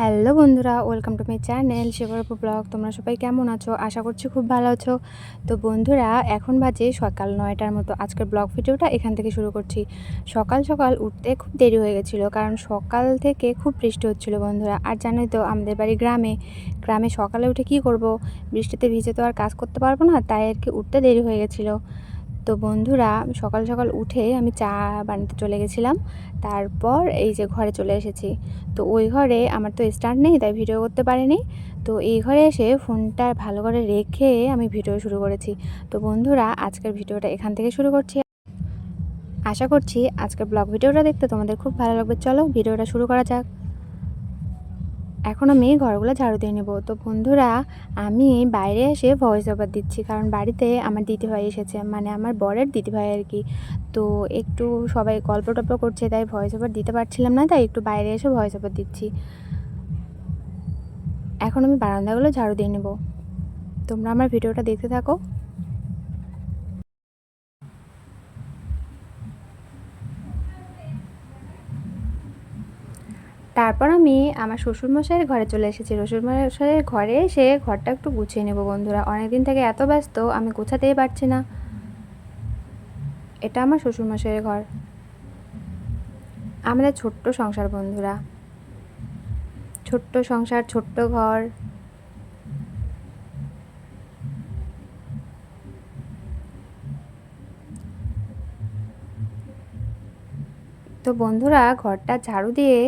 Hello বন্ধুরা, welcome to my channel Shivroop vlog. তোমরা সবাই কেমন আছো? আশা করছি খুব ভালো আছো। তো বন্ধুরা, এখন বাজে সকাল 9টার মতো। আজকের ব্লগ ভিডিওটা এখান থেকে শুরু করছি। সকাল সকাল উঠতে খুব দেরি হয়ে গেছিলো, কারণ সকাল থেকে খুব বৃষ্টি হচ্ছিলো বন্ধুরা। আর জানোই তো আমাদের বাড়ি গ্রামে সকালে উঠে কি করব, বৃষ্টিতে ভিজে তো আর কাজ করতে পারবো না, তাই আর কি উঠতে দেরি হয়ে গেছিলো। তো বন্ধুরা, সকাল সকাল উঠে আমি চা বানাতে চলে গেছিলাম। তারপর এই যে ঘরে চলে এসেছি। তো ওই ঘরে আমার তো স্ট্যান্ড নেই, তাই ভিডিও করতে পারিনি। তো এই ঘরে এসে ফোনটা ভালো করে রেখে আমি ভিডিও শুরু করেছি। তো বন্ধুরা, আজকের ভিডিওটা এখান থেকে শুরু করছি। আশা করছি আজকের ব্লগ ভিডিওটা দেখতে তোমাদের খুব ভালো লাগবে। চলো ভিডিওটা শুরু করা যাক। এখন আমি ঘরগুলো ঝাড়ু দিয়ে নেব। তো বন্ধুরা, আমি বাইরে এসে ভয়েস ওভার দিচ্ছি, কারণ বাড়িতে আমার দিদিভাই এসেছে, মানে আমার বরের দিদিভাই আর কি। তো একটু সবাই গল্প টল্প করছে, তাই ভয়েস ওভার দিতে পারছিলাম না, তাই একটু বাইরে এসে ভয়েস ওভার দিচ্ছি। এখন আমি বারান্দাগুলো ঝাড়ু দিয়ে নেব। তোমরা আমার ভিডিওটা দেখতে থাকো। তারপর আমি আমার শ্বশুরমশাইয়ের ঘরে চলে এসেছি। শ্বশুরমশাইয়ের ঘরে এসে ঘরটা একটু গুছিয়ে নেব বন্ধুরা। অনেকদিন থেকে এত ব্যস্ত আমি গোছাতেই পারছি না। এটা আমার শ্বশুরমশাইয়ের ঘর। আমাদের ছোট্ট সংসার বন্ধুরা, ছোট্ট সংসার, ছোট্ট ঘর। তো বন্ধুরা, ঘরটা ঝাড়ু দিয়ে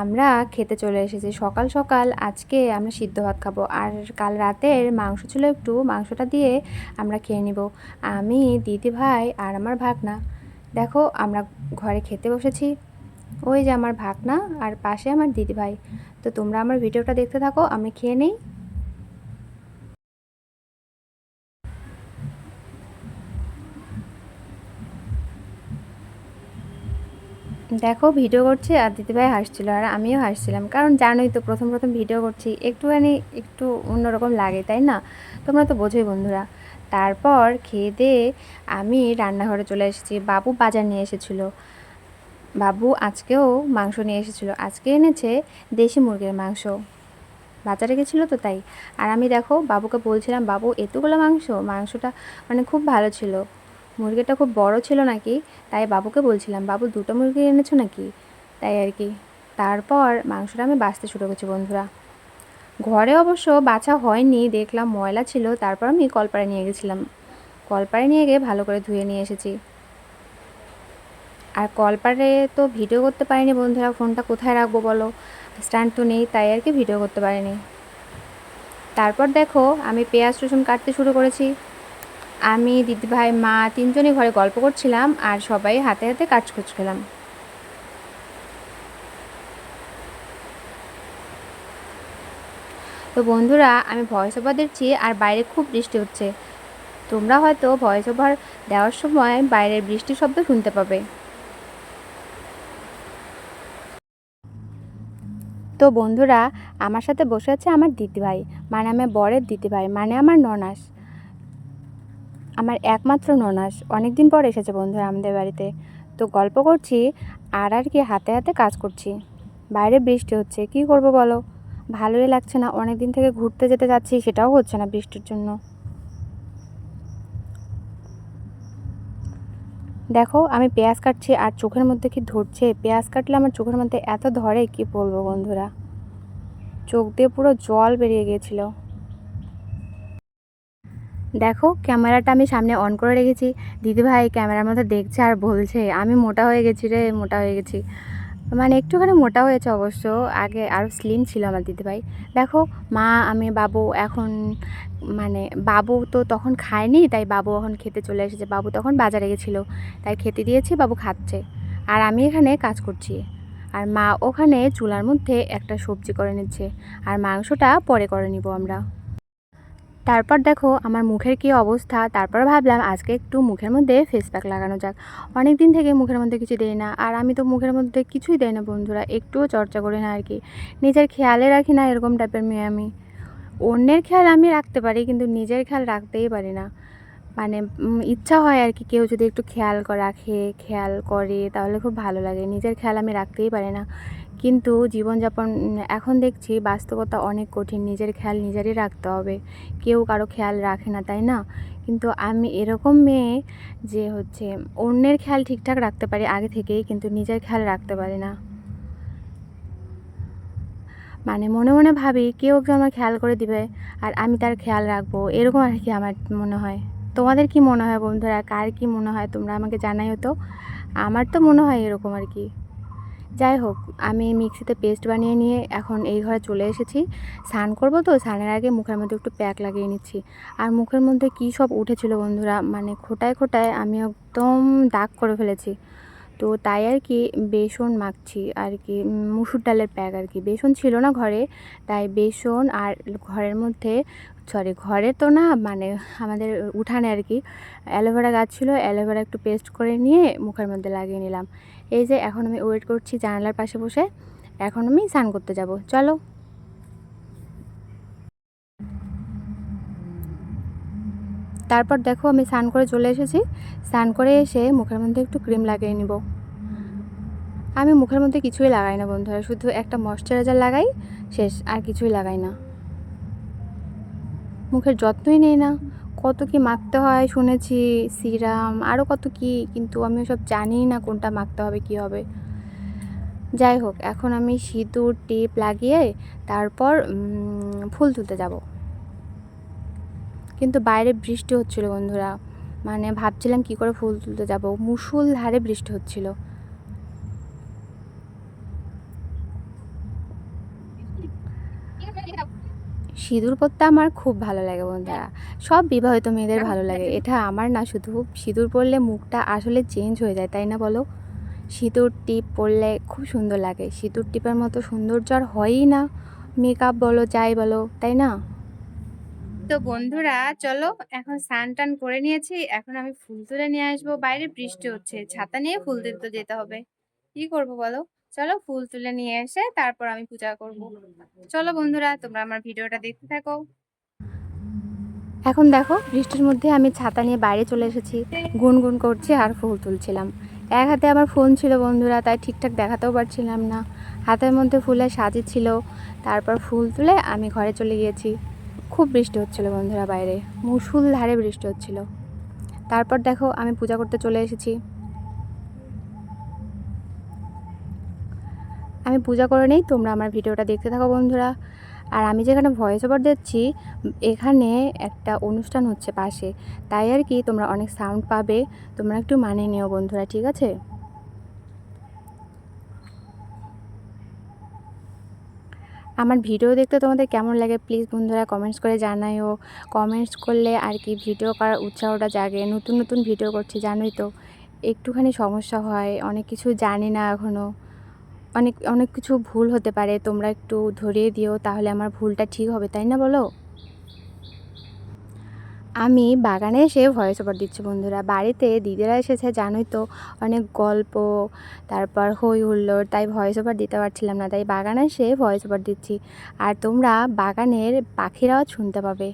আমরা খেতে চলে এসেছি। সকাল সকাল আজকে আমরা সিদ্ধ ভাত খাবো, আর কাল রাতের মাংস ছিল একটু, মাংসটা দিয়ে আমরা খেয়ে নিব। আমি, দিদি ভাই আর আমার ভাগনা। দেখো আমরা ঘরে খেতে বসেছি। ওই যে আমার ভাগনা আর পাশে আমার দিদি ভাই। তো তোমরা আমার ভিডিওটা দেখতে থাকো, আমি খেয়ে নেই। দেখো ভিডিও করছি আর দিদিভাই হাসছিল, আর আমিও হাসছিলাম, কারণ জানোই তো প্রথম প্রথম ভিডিও করছি, একটু অন্যরকম লাগে, তাই না? তোমরা তো বোঝোই বন্ধুরা। তারপর খেয়ে দিয়ে আমি রান্নাঘরে চলে এসেছি। বাবু বাজার নিয়ে এসেছিলো। বাবু আজকেও মাংস নিয়ে এসেছিলো। আজকে এনেছে দেশি মুরগির মাংস। বাজারে গেছিলো তো তাই। আর আমি দেখো বাবুকে বলছিলাম, বাবু এতগুলো মাংসটা মানে খুব ভালো ছিল, মুরগিটা খুব বড় ছিল নাকি, তাই বাবুকে বলছিলাম, বাবু দুটো মুরগি এনেছো নাকি, তাই আর কি। তারপর মাংসটা আমি বাছতে শুরু করছি বন্ধুরা। ঘরে অবশ্য বাছা হয়নি, দেখলাম ময়লা ছিল, তারপর আমি কলপাড়ে নিয়ে গেছিলাম। কলপাড়ে নিয়ে গিয়ে ভালো করে ধুয়ে নিয়ে এসেছি। আর কলপাড়ে তো ভিডিও করতে পারিনি বন্ধুরা, ফোনটা কোথায় রাখবো বলো, স্ট্যান্ড তো নেই, তাই আর কি ভিডিও করতে পারিনি। তারপর দেখো আমি পেঁয়াজ রসুন কাটতে শুরু করেছি। আমি, দিদিভাই, মা তিনজনই ঘরে গল্প করছিলাম, আর সবাই হাতে হাতে কাজ করছিলাম। তো বন্ধুরা, আমি ভয়েস ওভার দিচ্ছি আর বাইরে খুব বৃষ্টি হচ্ছে। তোমরা হয়তো ভয়েস ওভার দেওয়ার সময় বাইরের বৃষ্টির শব্দ শুনতে পাবে। তো বন্ধুরা, আমার সাথে বসে আছে আমার দিদিভাই, মানে আমার বরের দিদিভাই, মানে আমার ননাস, আমার একমাত্র ননাস। অনেক দিন পর এসেছে বন্ধুরা আমাদের বাড়িতে। তো গল্প করছি আর আর কি হাতে হাতে কাজ করছি। বাইরে বৃষ্টি হচ্ছে, কি করব বলো, ভালোই লাগছে না। অনেক দিন থেকে ঘুরতে যেতে যাচ্ছি, সেটাও হচ্ছে না বৃষ্টির জন্য। দেখো আমি পেঁয়াজ কাটছি আর চোখের মধ্যে কি ধরছে, পেঁয়াজ কাটলে আমার চোখের মধ্যে এত ধরে কি বলবো বন্ধুরা, চোখ দিয়ে পুরো জল বেরিয়ে গিয়েছিল। দেখো ক্যামেরাটা আমি সামনে অন করে রেখেছি, দিদিভাই ক্যামেরার মধ্যে দেখছে আর বলছে আমি মোটা হয়ে গেছি রে, মোটা হয়ে গেছি। মানে একটুখানি মোটা হয়েছে অবশ্য, আগে আরও স্লিম ছিল আমার দিদিভাই। দেখো মা, আমি, বাবু এখন, মানে বাবু তো তখন খায়নি, তাই বাবু এখন খেতে চলে এসেছে। বাবু তখন বাজারে গেছিলো, তাই খেতে দিয়েছি, বাবু খাচ্ছে। আর আমি এখানে কাজ করছি, আর মা ওখানে চুলার মধ্যে একটা সবজি করে নিচ্ছে, আর মাংসটা পরে করে নিব আমরা। তারপর দেখো আমার মুখের কী অবস্থা। তারপর ভাবলাম আজকে একটু মুখের মধ্যে ফেস প্যাক লাগানো যাক। অনেক দিন থেকে মুখের মধ্যে কিছু দেই না, আর আমি তো মুখের মধ্যে কিছুই দেই না বন্ধুরা, একটুও চর্চা করি না আর কি। নিজের খেয়ালে রাখি না, এরকম টাইপের মেয়ে আমি। অন্যের খেয়াল আমি রাখতে পারি, কিন্তু নিজের খেয়াল রাখতেই পারি না। মানে ইচ্ছা হয় আর কি, কেউ যদি একটু খেয়াল রাখে, খেয়াল করে, তাহলে খুব ভালো লাগে। নিজের খেয়াল আমি রাখতেই পারি না। কিন্তু জীবনযাপন এখন দেখছি বাস্তবতা অনেক কঠিন। নিজের খেয়াল নিজেরই রাখতে হবে, কেউ কারো খেয়াল রাখে না, তাই না? কিন্তু আমি এরকম মেয়ে যে হচ্ছে অন্যের খেয়াল ঠিকঠাক রাখতে পারি আগে থেকেই, কিন্তু নিজের খেয়াল রাখতে পারি না। মানে মনে মনে ভাবি কেউ একজন আমার খেয়াল করে দিবে আর আমি তার খেয়াল রাখবো, এরকম আর কি আমার মনে হয়। তোমাদের কি মনে হয় বন্ধুরা? কার কি মনে হয় তোমরা আমাকে জানাইও তো। আমার তো মনে হয় এরকম আর কি। যাই হোক, আমি মিক্সিতে পেস্ট বানিয়ে নিয়ে এখন এই ঘরে চলে এসেছি। স্নান করবো তো, স্নানের আগে মুখের মধ্যে একটু প্যাক লাগিয়ে নিচ্ছি। আর মুখের মধ্যে কী সব উঠেছিল বন্ধুরা, মানে খোঁটায় খোঁটায় আমি একদম দাগ করে ফেলেছি। তো তাই আর কি বেসন মাখছি আর কি, মুসুর ডালের প্যাক আর কি। বেসন ছিল না ঘরে, তাই বেসন আর ঘরের মধ্যে, সরি ঘরে তো না, মানে আমাদের উঠানে আর কি অ্যালোভেরা গাছ ছিল, অ্যালোভেরা একটু পেস্ট করে নিয়ে মুখের মধ্যে লাগিয়ে নিলাম। এই যে এখন আমি ওয়েট করছি জানালার পাশে বসে, এখন আমি স্নান করতে যাব, চলো। তারপর দেখো আমি স্নান করে চলে এসেছি। স্নান করে এসে মুখের মধ্যে একটু ক্রিম লাগিয়ে নিব। আমি মুখের মধ্যে কিছুই লাগাই না বন্ধুরা, শুধু একটা ময়শ্চারাইজার লাগাই, শেষ, আর কিছুই লাগাই না। মুখের যত্নই নেই না। কত কি মাখতে হয় শুনেছি, সিরাম আরও কত কি, কিন্তু আমি ওসব জানিই না কোনটা মাখতে হবে কি হবে। যাই হোক, এখন আমি সিঁদুর টিপ লাগিয়ে তারপর ফুল তুলতে যাব। কিন্তু বাইরে বৃষ্টি হচ্ছিল বন্ধুরা, মানে ভাবছিলাম কি করে ফুল তুলতে যাব, মুষলধারে বৃষ্টি হচ্ছিল। সিঁদুর পরতে আমার খুব ভালো লাগে বন্ধুরা, সব বিবাহিত মেয়েদের ভালো লাগে, এটা আমার না শুধু। সিঁদুর পরলে মুখটা আসলে চেঞ্জ হয়ে যায়, তাই না বলো? সিঁদুর টিপ পরলে খুব সুন্দর লাগে, সিঁদুর টিপের মতো সৌন্দর্য আর হয়ই না, মেকআপ বলো যাই বলো, তাই না? তো বন্ধুরা চলো, এখন স্নান টান করে নিয়েছি, এখন আমি ফুল তুলে নিয়ে আসবো। বাইরে বৃষ্টি হচ্ছে, ছাতা নিয়ে ফুল তুলতে যেতে হবে, কি করব বলো? চলো ফুল তুলে নিয়ে এসে তারপর আমি পূজা করব। চলো বন্ধুরা, তোমরা আমার ভিডিওটা দেখতে থাকো। এখন দেখো বৃষ্টির মধ্যে আমি ছাতা নিয়ে বাইরে চলে এসেছি, গুনগুন করছি আর ফুল তুলছিলাম। এক হাতে আমার ফোন ছিল বন্ধুরা, তাই ঠিকঠাক দেখাতেও পারছিলাম না। হাতের মধ্যে ফুলের সাজি ছিল। তারপর ফুল তুলে আমি ঘরে চলে গিয়েছি। খুব বৃষ্টি হচ্ছিল বন্ধুরা বাইরে, মুষলধারে বৃষ্টি হচ্ছিল। তারপর দেখো আমি পূজা করতে চলে এসেছি। আমি পূজা করে নেই, তোমরা আমার ভিডিওটা দেখতে থাকো বন্ধুরা। আর আমি যেখানে ভয়েস ওভার দিচ্ছি, এখানে একটা অনুষ্ঠান হচ্ছে পাশে, তাই আর কি তোমরা অনেক সাউন্ড পাবে, তোমরা একটু মানিয়ে নিও বন্ধুরা, ঠিক আছে? আমার ভিডিও দেখতে তোমাদের কেমন লাগে প্লিজ বন্ধুরা কমেন্টস করে জানাইও। কমেন্টস করলে আর কি ভিডিও করার উৎসাহটা জাগে। নতুন নতুন ভিডিও করছি জানোই তো, একটুখানি সমস্যা হয়, অনেক কিছু জানি না এখনও, অনেক অনেক কিছু ভুল হতে পারে, তোমরা একটু ধরিয়ে দিও, তাহলে আমার ভুলটা ঠিক হবে, তাই না বলো? আমি বাগানে এসে ভয়েস ওভার দিচ্ছি বন্ধুরা। বাড়িতে দিদিরা এসেছে জানোই তো, অনেক গল্প, তারপর হই হুল্লোড়, তাই ভয়েস ওভার দিতে পারছিলাম না, তাই বাগানে এসে ভয়েস ওভার দিচ্ছি। আর তোমরা বাগানের পাখির আওয়াজ শুনতে পাবে,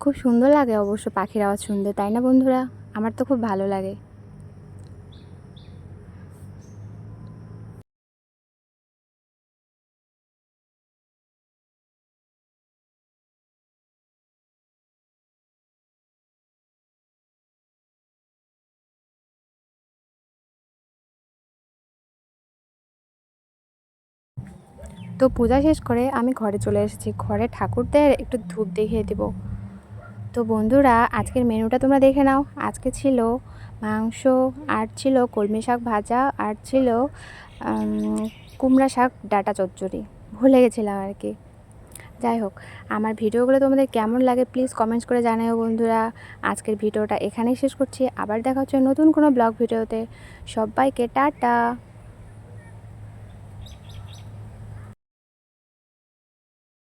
খুব সুন্দর লাগে অবশ্য পাখির আওয়াজ শুনতে, তাই না বন্ধুরা? আমার তো খুব ভালো লাগে। তো পূজা শেষ করে আমি ঘরে চলে এসেছি, ঘরে ঠাকুরদের একটু ধূপ দেখিয়ে দেব। তো বন্ধুরা আজকের মেনুটা তোমরা দেখে নাও। আজকে ছিল মাংস, আর ছিল কলমি শাক ভাজা, আর ছিল কুমড়া শাক ডাঁটা চচ্চড়ি, ভুলে গেছিলাম আর কি। যাই হোক, আমার ভিডিওগুলো তোমাদের কেমন লাগে প্লিজ কমেন্টস করে জানাও বন্ধুরা। আজকের ভিডিওটা এখানেই শেষ করছি, আবার দেখা হচ্ছে নতুন কোনো ব্লগ ভিডিওতে। সবাইকে টাটা।